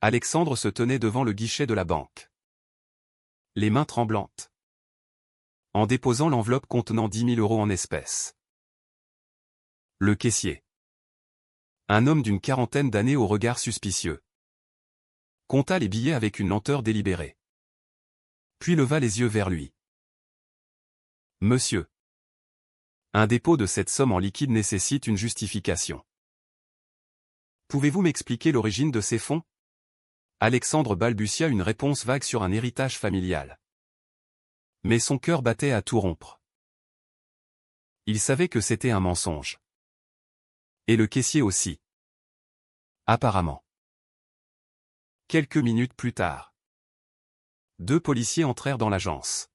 Alexandre se tenait devant le guichet de la banque, les mains tremblantes, en déposant l'enveloppe contenant 10 000 € en espèces. Le caissier, un homme d'une quarantaine d'années au regard suspicieux, compta les billets avec une lenteur délibérée. Puis leva les yeux vers lui. « Monsieur, un dépôt de cette somme en liquide nécessite une justification. Pouvez-vous m'expliquer l'origine de ces fonds ?» Alexandre balbutia une réponse vague sur un héritage familial. Mais son cœur battait à tout rompre. Il savait que c'était un mensonge. Et le caissier aussi. Apparemment. Quelques minutes plus tard, 2 policiers entrèrent dans l'agence,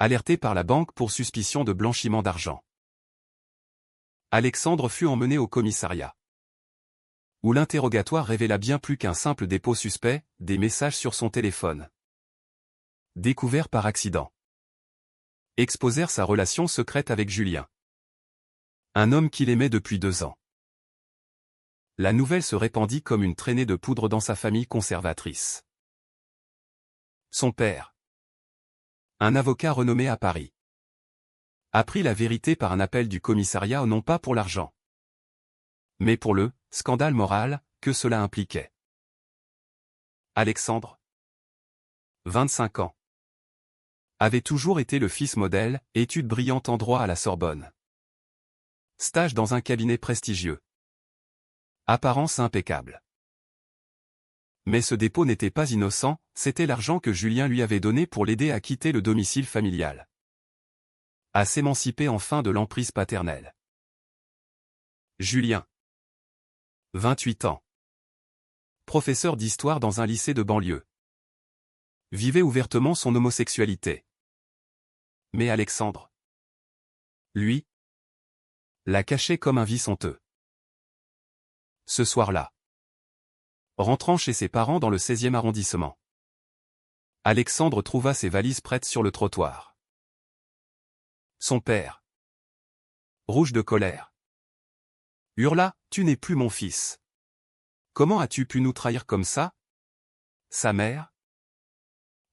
alertés par la banque pour suspicion de blanchiment d'argent. Alexandre fut emmené au commissariat, où l'interrogatoire révéla bien plus qu'un simple dépôt suspect, des messages sur son téléphone, découverts par accident, exposèrent sa relation secrète avec Julien, un homme qu'il aimait depuis 2 ans. La nouvelle se répandit comme une traînée de poudre dans sa famille conservatrice. Son père, un avocat renommé à Paris, apprit la vérité par un appel du commissariat non pas pour l'argent, mais pour le scandale moral que cela impliquait. Alexandre, 25 ans, avait toujours été le fils modèle, études brillantes en droit à la Sorbonne. Stage dans un cabinet prestigieux. Apparence impeccable. Mais ce dépôt n'était pas innocent, c'était l'argent que Julien lui avait donné pour l'aider à quitter le domicile familial, à s'émanciper enfin de l'emprise paternelle. Julien, 28 ans, professeur d'histoire dans un lycée de banlieue, vivait ouvertement son homosexualité. Mais Alexandre, lui, la cachait comme un vice honteux. Ce soir-là, rentrant chez ses parents dans le 16e arrondissement, Alexandre trouva ses valises prêtes sur le trottoir. Son père, rouge de colère, hurla « Tu n'es plus mon fils. Comment as-tu pu nous trahir comme ça ?» Sa mère,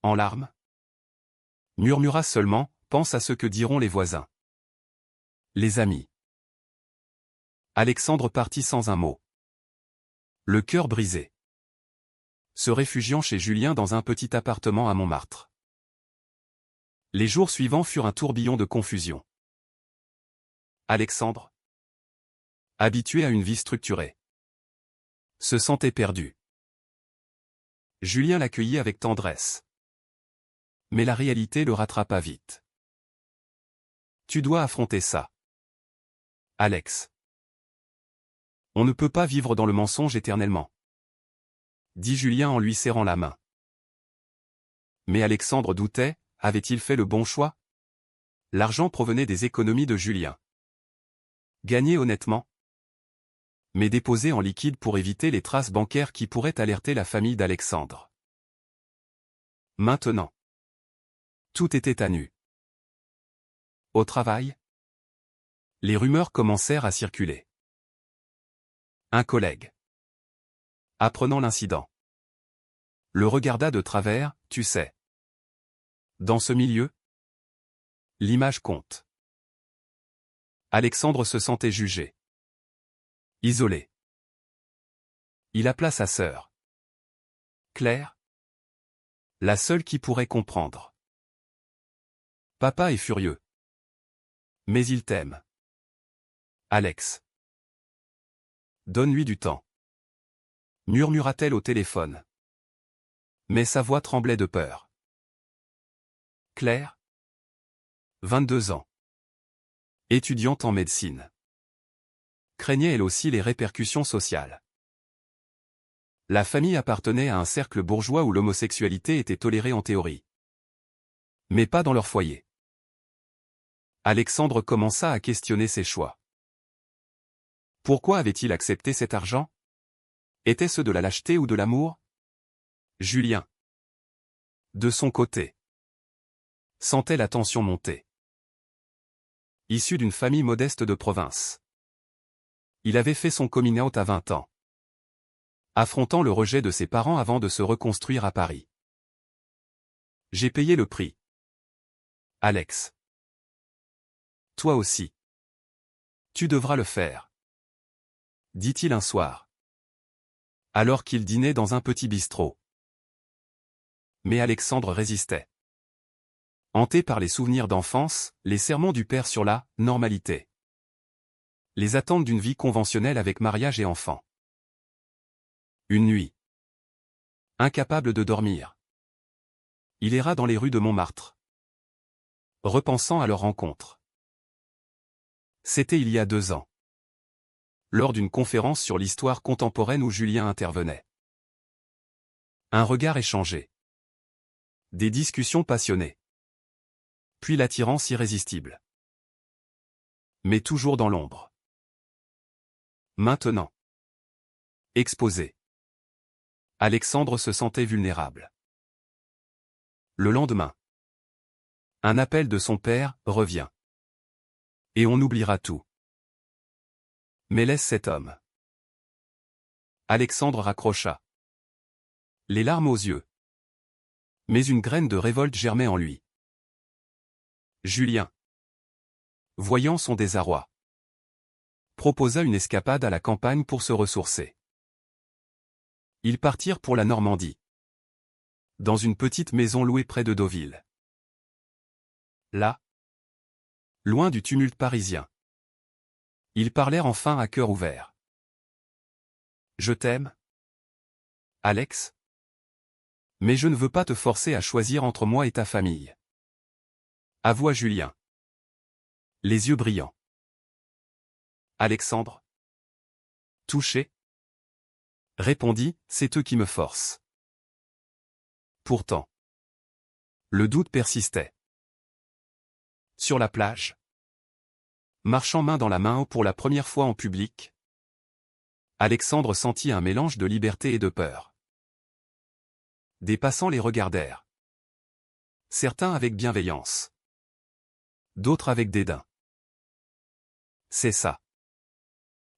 en larmes, murmura seulement « Pense à ce que diront les voisins. Les amis. » Alexandre partit sans un mot, le cœur brisé, se réfugiant chez Julien dans un petit appartement à Montmartre. Les jours suivants furent un tourbillon de confusion. Alexandre, habitué à une vie structurée, se sentait perdu. Julien l'accueillit avec tendresse. Mais la réalité le rattrapa vite. « Tu dois affronter ça, Alex. On ne peut pas vivre dans le mensonge éternellement, » dit Julien en lui serrant la main. Mais Alexandre doutait, avait-il fait le bon choix? L'argent provenait des économies de Julien, gagné honnêtement, mais déposé en liquide pour éviter les traces bancaires qui pourraient alerter la famille d'Alexandre. Maintenant, tout était à nu. Au travail, les rumeurs commencèrent à circuler. Un collègue, apprenant l'incident, le regarda de travers, « Tu sais, dans ce milieu, l'image compte. » Alexandre se sentait jugé, isolé. Il appela sa sœur, Claire, la seule qui pourrait comprendre. « Papa est furieux. Mais il t'aime. Alex. Donne-lui du temps. » murmura-t-elle au téléphone. Mais sa voix tremblait de peur. Claire, 22 ans, étudiante en médecine, craignait elle aussi les répercussions sociales. La famille appartenait à un cercle bourgeois où l'homosexualité était tolérée en théorie, mais pas dans leur foyer. Alexandre commença à questionner ses choix. Pourquoi avait-il accepté cet argent? Était-ce de la lâcheté ou de l'amour? Julien, de son côté, sentait la tension monter. Issu d'une famille modeste de province, il avait fait son coming out à 20 ans. affrontant le rejet de ses parents avant de se reconstruire à Paris. J'ai payé le prix. Alex. Toi aussi. Tu devras le faire. Dit-il un soir. Alors qu'il dînait dans un petit bistrot. Mais Alexandre résistait. Hanté par les souvenirs d'enfance, les sermons du père sur la normalité. Les attentes d'une vie conventionnelle avec mariage et enfants. Une nuit. Incapable de dormir. Il erra dans les rues de Montmartre. Repensant à leur rencontre. C'était il y a 2 ans. Lors d'une conférence sur l'histoire contemporaine où Julien intervenait. Un regard échangé. Des discussions passionnées. Puis l'attirance irrésistible. Mais toujours dans l'ombre. Maintenant. Exposé. Alexandre se sentait vulnérable. Le lendemain. Un appel de son père revient. Et on oubliera tout. Mais laisse cet homme. Alexandre raccrocha. Les larmes aux yeux. Mais une graine de révolte germait en lui. Julien, voyant son désarroi, proposa une escapade à la campagne pour se ressourcer. Ils partirent pour la Normandie. Dans une petite maison louée près de Deauville. Là, loin du tumulte parisien, ils parlèrent enfin à cœur ouvert. Je t'aime, Alex. Mais je ne veux pas te forcer à choisir entre moi et ta famille. Avoua Julien. Les yeux brillants. Alexandre. Touché. Répondit, c'est eux qui me forcent. Pourtant. Le doute persistait. Sur la plage. Marchant main dans la main pour la première fois en public. Alexandre sentit un mélange de liberté et de peur. Des passants les regardèrent. Certains avec bienveillance. D'autres avec dédain. C'est ça.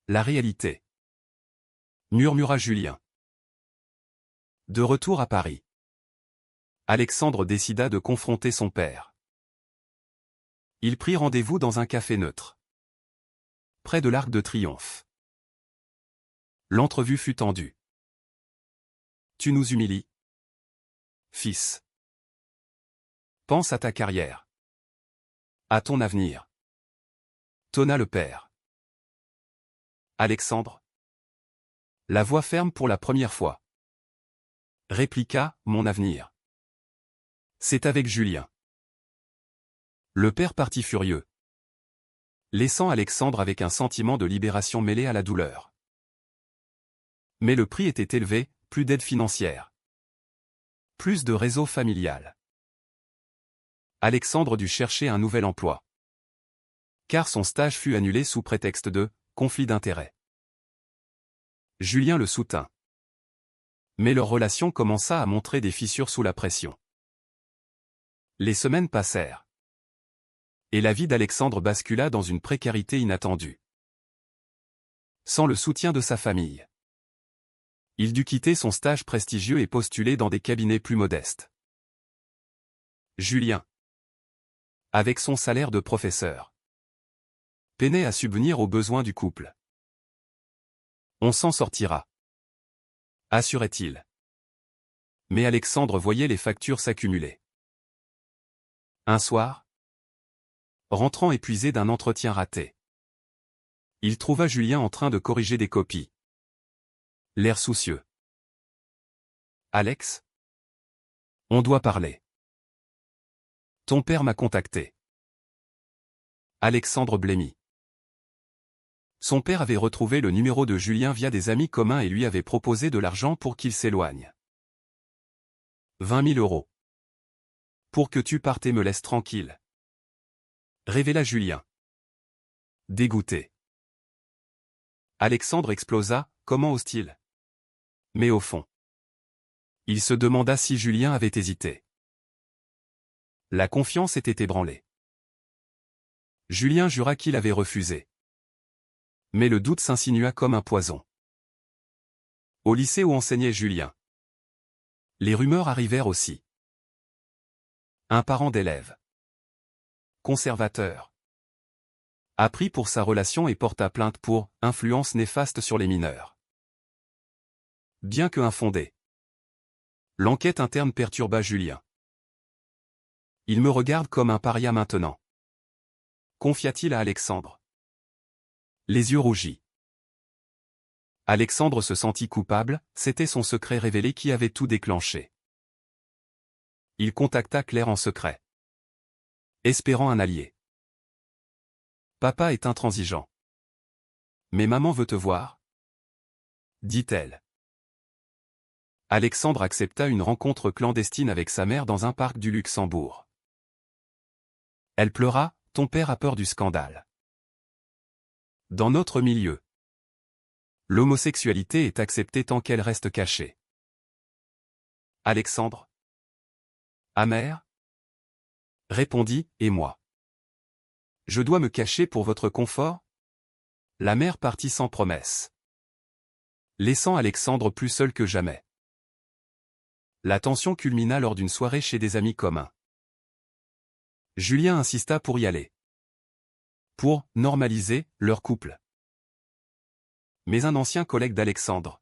La réalité. Murmura Julien. De retour à Paris. Alexandre décida de confronter son père. Il prit rendez-vous dans un café neutre. Près de l'Arc de Triomphe. L'entrevue fut tendue. Tu nous humilies, fils. Pense à ta carrière. À ton avenir. Tonna le père. Alexandre. La voix ferme pour la première fois. Répliqua, mon avenir. C'est avec Julien. Le père partit furieux. Laissant Alexandre avec un sentiment de libération mêlé à la douleur. Mais le prix était élevé, plus d'aide financière. Plus de réseau familial. Alexandre dut chercher un nouvel emploi. Car son stage fut annulé sous prétexte de conflit d'intérêts. Julien le soutint. Mais leur relation commença à montrer des fissures sous la pression. Les semaines passèrent. Et la vie d'Alexandre bascula dans une précarité inattendue. Sans le soutien de sa famille. Il dut quitter son stage prestigieux et postuler dans des cabinets plus modestes. Julien, avec son salaire de professeur, peinait à subvenir aux besoins du couple. On s'en sortira, assurait-il. Mais Alexandre voyait les factures s'accumuler. Un soir, rentrant épuisé d'un entretien raté, il trouva Julien en train de corriger des copies. L'air soucieux. Alex? On doit parler. Ton père m'a contacté. Alexandre blêmit. Son père avait retrouvé le numéro de Julien via des amis communs et lui avait proposé de l'argent pour qu'il s'éloigne. 20 000 euros. Pour que tu partes et me laisses tranquille. Révéla Julien. Dégoûté. Alexandre explosa, comment ose-t-il? Mais au fond, il se demanda si Julien avait hésité. La confiance était ébranlée. Julien jura qu'il avait refusé. Mais le doute s'insinua comme un poison. Au lycée où enseignait Julien. Les rumeurs arrivèrent aussi. Un parent d'élève. Conservateur. A pris pour sa relation et porta plainte pour « influence néfaste sur les mineurs ». Bien que infondée. L'enquête interne perturba Julien. Il me regarde comme un paria maintenant. Confia-t-il à Alexandre. Les yeux rougis. Alexandre se sentit coupable, c'était son secret révélé qui avait tout déclenché. Il contacta Claire en secret. Espérant un allié. Papa est intransigeant. Mais maman veut te voir, dit-elle. Alexandre accepta une rencontre clandestine avec sa mère dans un parc du Luxembourg. Elle pleura, ton père a peur du scandale. Dans notre milieu, l'homosexualité est acceptée tant qu'elle reste cachée. Alexandre, amer, répondit, et moi? Je dois me cacher pour votre confort? La mère partit sans promesse, laissant Alexandre plus seul que jamais. La tension culmina lors d'une soirée chez des amis communs. Julien insista pour y aller. Pour normaliser leur couple. Mais un ancien collègue d'Alexandre,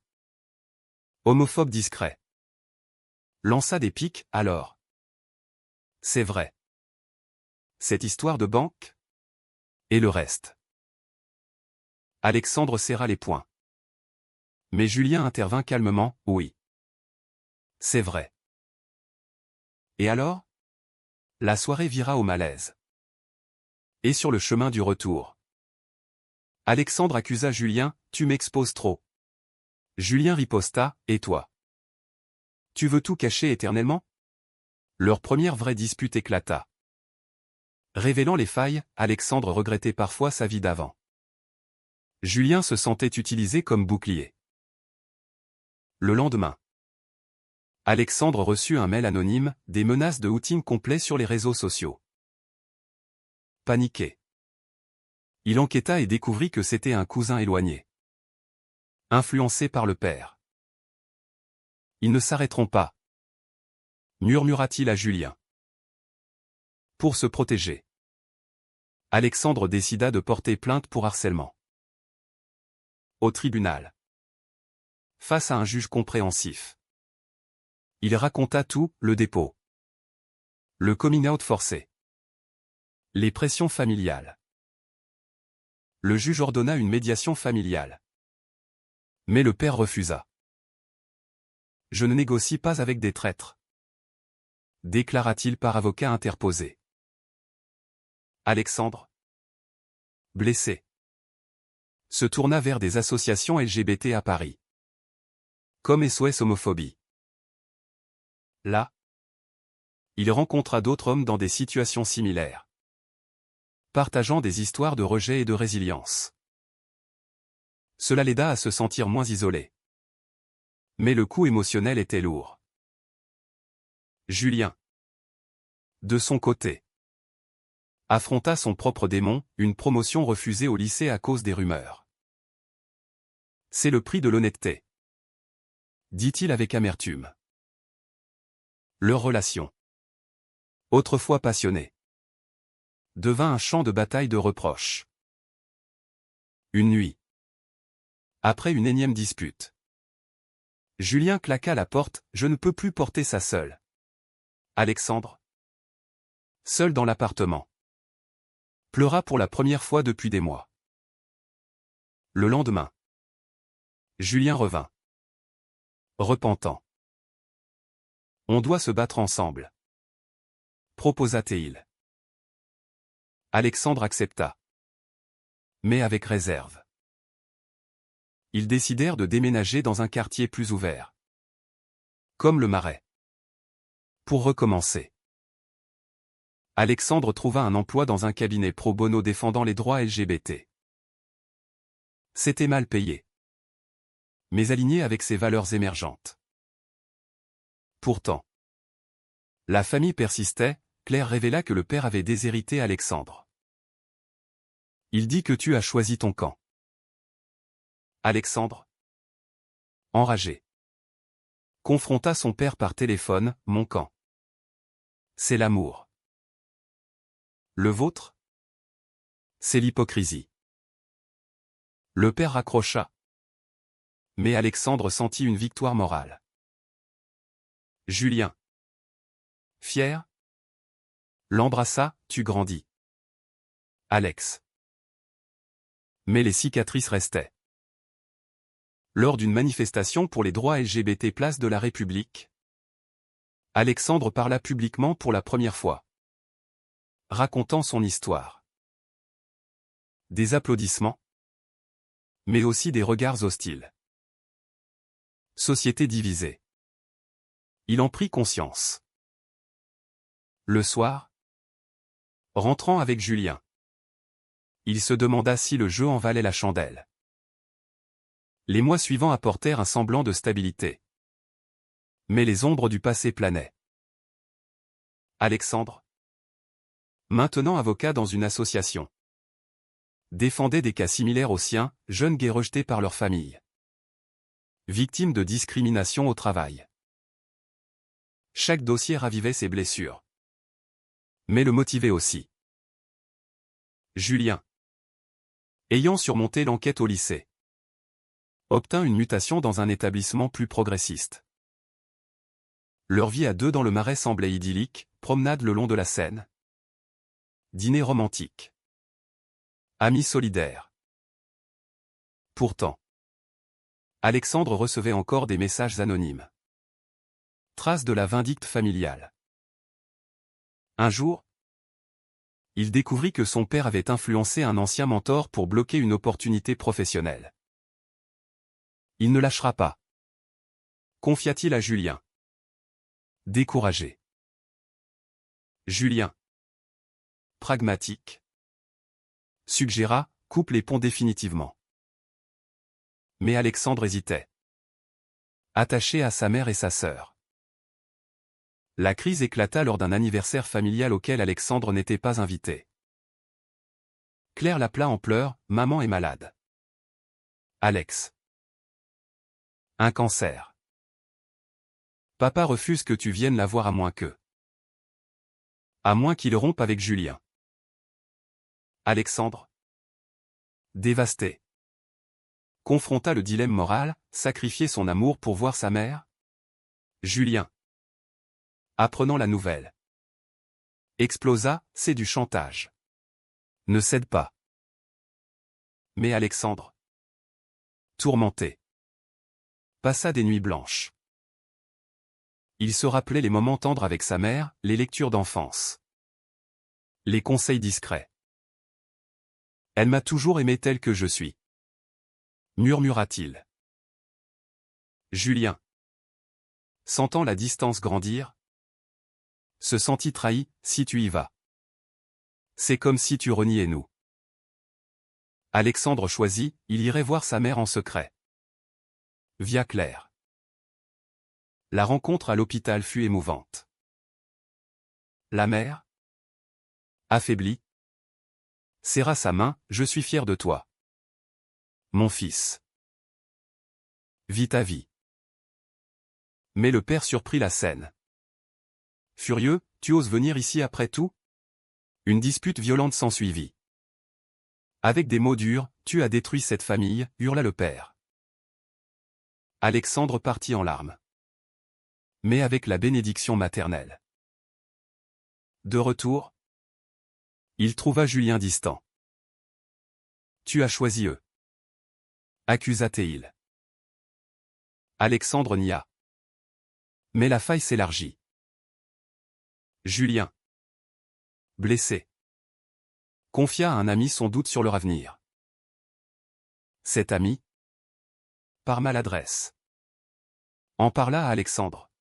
homophobe discret, lança des piques, alors. C'est vrai. Cette histoire de banque? Et le reste? Alexandre serra les poings. Mais Julien intervint calmement, oui. C'est vrai. Et alors? La soirée vira au malaise. Et sur le chemin du retour, Alexandre accusa Julien, tu m'exposes trop. Julien riposta, et toi? Tu veux tout cacher éternellement? Leur première vraie dispute éclata. Révélant les failles, Alexandre regrettait parfois sa vie d'avant. Julien se sentait utilisé comme bouclier. Le lendemain, Alexandre reçut un mail anonyme, des menaces de outing complet sur les réseaux sociaux. Paniqué. Il enquêta et découvrit que c'était un cousin éloigné. Influencé par le père. Ils ne s'arrêteront pas, murmura-t-il à Julien. Pour se protéger, Alexandre décida de porter plainte pour harcèlement. Au tribunal. Face à un juge compréhensif. Il raconta tout, le dépôt. Le coming out forcé. Les pressions familiales. Le juge ordonna une médiation familiale. Mais le père refusa. Je ne négocie pas avec des traîtres, déclara-t-il par avocat interposé. Alexandre, blessé, se tourna vers des associations LGBT à Paris. Comme SOS Homophobie. Là, il rencontra d'autres hommes dans des situations similaires, partageant des histoires de rejet et de résilience. Cela l'aida à se sentir moins isolé. Mais le coup émotionnel était lourd. Julien, de son côté, affronta son propre démon, une promotion refusée au lycée à cause des rumeurs. C'est le prix de l'honnêteté, dit-il avec amertume. Leur relation, autrefois passionnée, devint un champ de bataille de reproches. Une nuit, après une énième dispute, Julien claqua la porte, je ne peux plus porter ça seul. Alexandre, seul dans l'appartement, pleura pour la première fois depuis des mois. Le lendemain, Julien revint, repentant. On doit se battre ensemble, proposa-t-il. Alexandre accepta, mais avec réserve. Ils décidèrent de déménager dans un quartier plus ouvert, comme le Marais, pour recommencer. Alexandre trouva un emploi dans un cabinet pro bono défendant les droits LGBT. C'était mal payé, mais aligné avec ses valeurs émergentes. Pourtant, la famille persistait, Claire révéla que le père avait déshérité Alexandre. Il dit que tu as choisi ton camp. Alexandre, Enragé. Confronta son père par téléphone, mon camp. C'est l'amour. Le vôtre? C'est l'hypocrisie. Le père raccrocha. Mais Alexandre sentit une victoire morale. Julien. Fier? L'embrassa, tu grandis. Alex. Mais les cicatrices restaient. Lors d'une manifestation pour les droits LGBT place de la République, Alexandre parla publiquement pour la première fois, racontant son histoire. Des applaudissements, mais aussi des regards hostiles. Société divisée. Il en prit conscience. Le soir, rentrant avec Julien, il se demanda si le jeu en valait la chandelle. Les mois suivants apportèrent un semblant de stabilité. Mais les ombres du passé planaient. Alexandre, maintenant avocat dans une association, défendait des cas similaires aux siens, jeunes gays rejetés par leur famille. Victimes de discrimination au travail. Chaque dossier ravivait ses blessures. Mais le motivait aussi. Julien, ayant surmonté l'enquête au lycée, obtint une mutation dans un établissement plus progressiste. Leur vie à deux dans le Marais semblait idyllique, promenade le long de la Seine. Dîner romantique. Amis solidaires. Pourtant, Alexandre recevait encore des messages anonymes. Traces de la vindicte familiale. Un jour, il découvrit que son père avait influencé un ancien mentor pour bloquer une opportunité professionnelle. Il ne lâchera pas, confia-t-il à Julien. Découragé. Julien, pragmatique, suggéra, coupe les ponts définitivement. Mais Alexandre hésitait. Attaché à sa mère et sa sœur. La crise éclata lors d'un anniversaire familial auquel Alexandre n'était pas invité. Claire l'appela en pleurs, maman est malade. Alex. Un cancer. Papa refuse que tu viennes la voir à moins que. À moins qu'il rompe avec Julien. Alexandre, dévasté, confronta le dilemme moral, sacrifier son amour pour voir sa mère? Julien, apprenant la nouvelle, explosa, c'est du chantage. Ne cède pas. Mais Alexandre, tourmenté, passa des nuits blanches. Il se rappelait les moments tendres avec sa mère, les lectures d'enfance. Les conseils discrets. Elle m'a toujours aimé tel que je suis. Murmura-t-il. Julien, sentant la distance grandir, se sentit trahi, si tu y vas. C'est comme si tu reniais nous. Alexandre choisit, il irait voir sa mère en secret. Via Claire. La rencontre à l'hôpital fut émouvante. La mère, affaiblie, serra sa main, je suis fier de toi. Mon fils. Vis ta vie. Mais le père surprit la scène. Furieux, tu oses venir ici après tout? Une dispute violente s'ensuivit. Avec des mots durs, tu as détruit cette famille, hurla le père. Alexandre partit en larmes. Mais avec la bénédiction maternelle. De retour, il trouva Julien distant. Tu as choisi eux. Accusa-t-il. Alexandre nia. Mais la faille s'élargit. Julien, blessé, confia à un ami son doute sur leur avenir. Cet ami, par maladresse, en parla à Alexandre,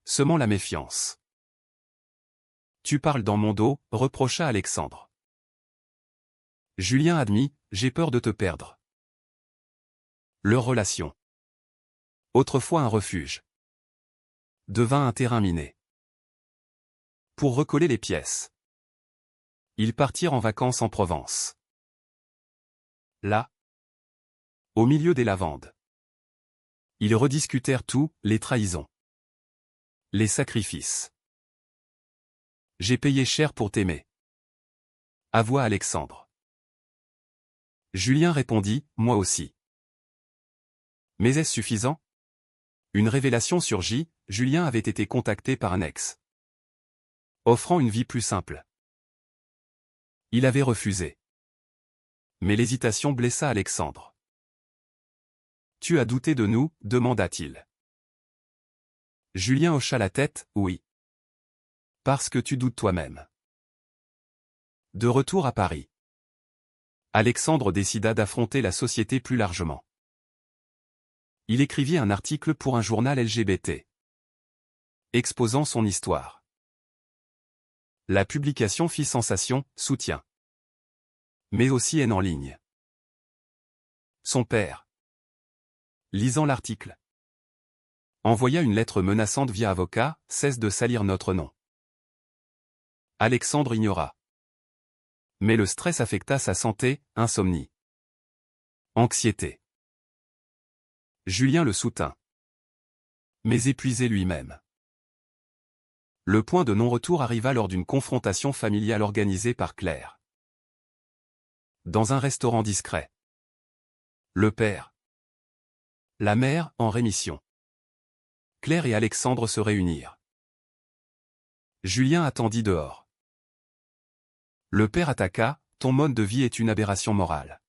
semant la méfiance. Tu parles dans mon dos, reprocha Alexandre. Julien admit, j'ai peur de te perdre. Leur relation, autrefois un refuge, devint un terrain miné. Pour recoller les pièces, ils partirent en vacances en Provence. Là, au milieu des lavandes, Ils rediscutèrent tout, les trahisons, les sacrifices. J'ai payé cher pour t'aimer, avoua Alexandre. Julien répondit, moi aussi. Mais est-ce suffisant? Une révélation surgit, Julien avait été contacté par un ex, offrant une vie plus simple. Il avait refusé. Mais l'hésitation blessa Alexandre. Tu as douté de nous, demanda-t-il. Julien hocha la tête, oui. Parce que tu doutes toi-même. De retour à Paris, Alexandre décida d'affronter la société plus largement. Il écrivit un article pour un journal LGBT, exposant son histoire. La publication fit sensation, soutien, mais aussi haine en ligne. Son père, lisant l'article, envoya une lettre menaçante via avocat, cesse de salir notre nom. Alexandre ignora. Mais le stress affecta sa santé, insomnie, anxiété. Julien le soutint, mais épuisé lui-même. Le point de non-retour arriva lors d'une confrontation familiale organisée par Claire. Dans un restaurant discret. Le père, la mère, en rémission. Claire et Alexandre se réunirent. Julien attendit dehors. Le père attaqua, ton mode de vie est une aberration morale.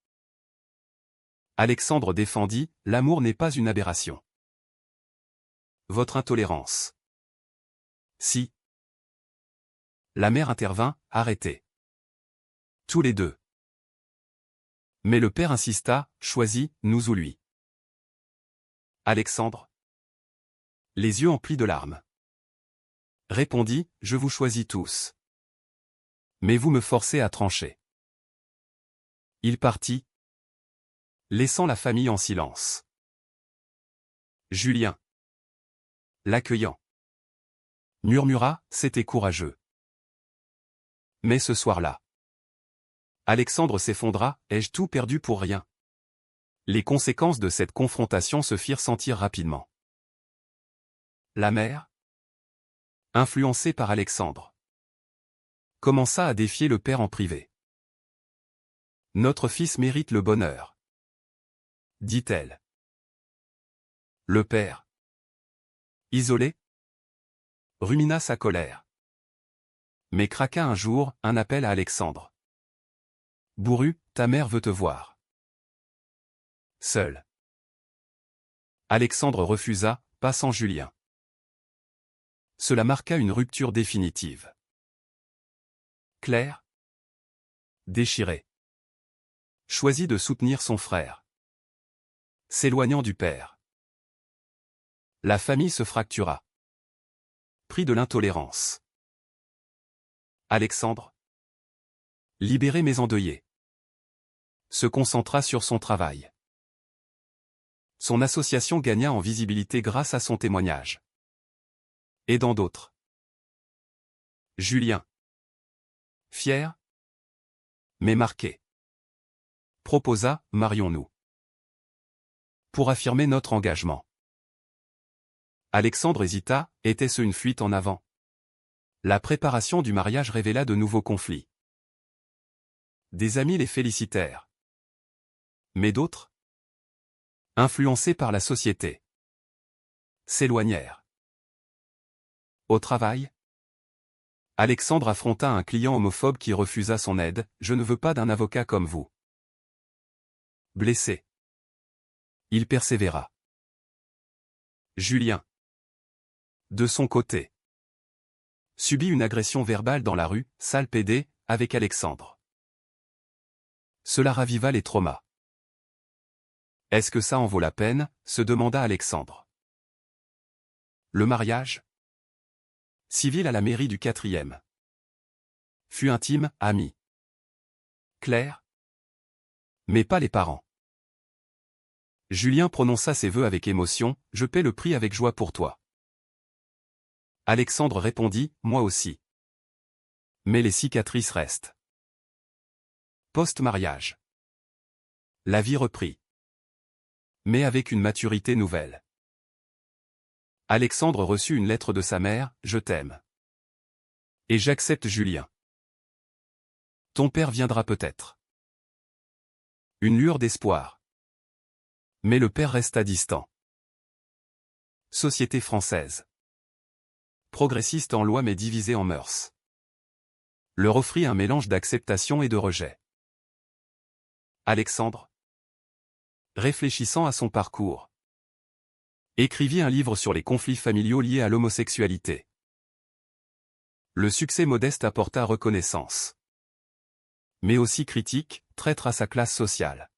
Alexandre défendit, l'amour n'est pas une aberration. Votre intolérance. Si. La mère intervint, arrêtez. Tous les deux. Mais le père insista, choisis, nous ou lui. Alexandre, les yeux emplis de larmes, répondit, je vous choisis tous. Mais vous me forcez à trancher. Il partit, laissant la famille en silence. Julien, l'accueillant, murmura, c'était courageux. Mais ce soir-là, Alexandre s'effondra, ai-je tout perdu pour rien? Les conséquences de cette confrontation se firent sentir rapidement. La mère, influencée par Alexandre, commença à défier le père en privé. Notre fils mérite le bonheur, dit-elle. Le père, isolé, rumina sa colère. Mais craqua un jour, un appel à Alexandre. Bourru, ta mère veut te voir. Seul. Alexandre refusa, pas sans Julien. Cela marqua une rupture définitive. Claire, déchirée, choisit de soutenir son frère, s'éloignant du père. La famille se fractura, pris de l'intolérance. Alexandre, libéré mais endeuillé, se concentra sur son travail. Son association gagna en visibilité grâce à son témoignage. Aidant d'autres. Julien, fier, mais marqué, proposa, marions-nous. Pour affirmer notre engagement. Alexandre hésita, était-ce une fuite en avant? La préparation du mariage révéla de nouveaux conflits. Des amis les félicitèrent. Mais d'autres, influencés par la société, s'éloignèrent. Au travail, Alexandre affronta un client homophobe qui refusa son aide, je ne veux pas d'un avocat comme vous. Blessé, il persévéra. Julien, de son côté, subit une agression verbale dans la rue, sale pédé, avec Alexandre. Cela raviva les traumas. Est-ce que ça en vaut la peine, se demanda Alexandre. Le mariage civil à la mairie du 4e. Fut intime, ami. Claire. Mais pas les parents. Julien prononça ses vœux avec émotion, je paie le prix avec joie pour toi. Alexandre répondit, moi aussi. Mais les cicatrices restent. Post-mariage. La vie reprit. Mais avec une maturité nouvelle. Alexandre reçut une lettre de sa mère, « Je t'aime. Et j'accepte Julien. Ton père viendra peut-être. » Une lueur d'espoir. Mais le père resta distant. Société française. Progressiste en loi mais divisée en mœurs. Leur offrit un mélange d'acceptation et de rejet. Alexandre, réfléchissant à son parcours, écrivit un livre sur les conflits familiaux liés à l'homosexualité. Le succès modeste apporta reconnaissance. Mais aussi critique, traître à sa classe sociale.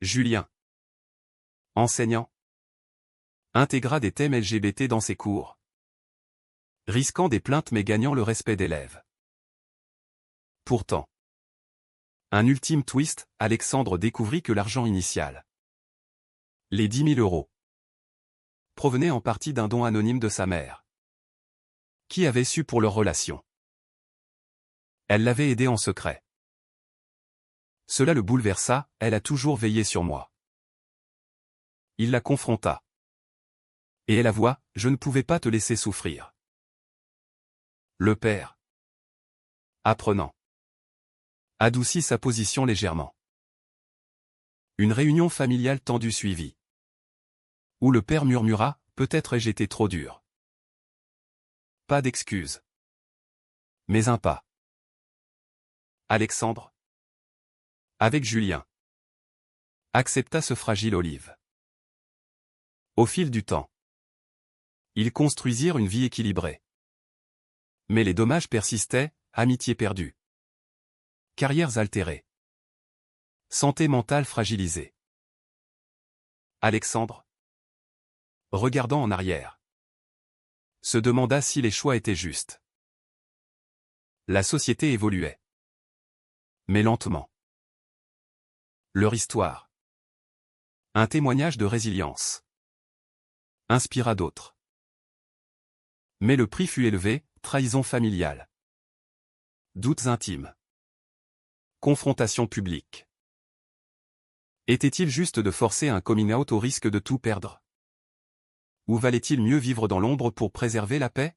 Julien, enseignant, intégra des thèmes LGBT dans ses cours, risquant des plaintes mais gagnant le respect d'élèves. Pourtant, un ultime twist, Alexandre découvrit que l'argent initial, les 10 000 euros, provenait en partie d'un don anonyme de sa mère. Qui avait su pour leur relation? Elle l'avait aidé en secret. Cela le bouleversa, elle a toujours veillé sur moi. Il la confronta. Et elle avoua, je ne pouvais pas te laisser souffrir. Le père, apprenant, adoucit sa position légèrement. Une réunion familiale tendue suivit. Où le père murmura, peut-être ai-je été trop dur. Pas d'excuse. Mais un pas. Alexandre, avec Julien, accepta ce fragile olive. Au fil du temps, ils construisirent une vie équilibrée. Mais les dommages persistaient, amitié perdue, carrières altérées, santé mentale fragilisée. Alexandre, regardant en arrière, se demanda si les choix étaient justes. La société évoluait. Mais lentement. Leur histoire, un témoignage de résilience, inspira d'autres. Mais le prix fut élevé, trahison familiale, doutes intimes, confrontation publique. Était-il juste de forcer un coming out au risque de tout perdre? Ou valait-il mieux vivre dans l'ombre pour préserver la paix?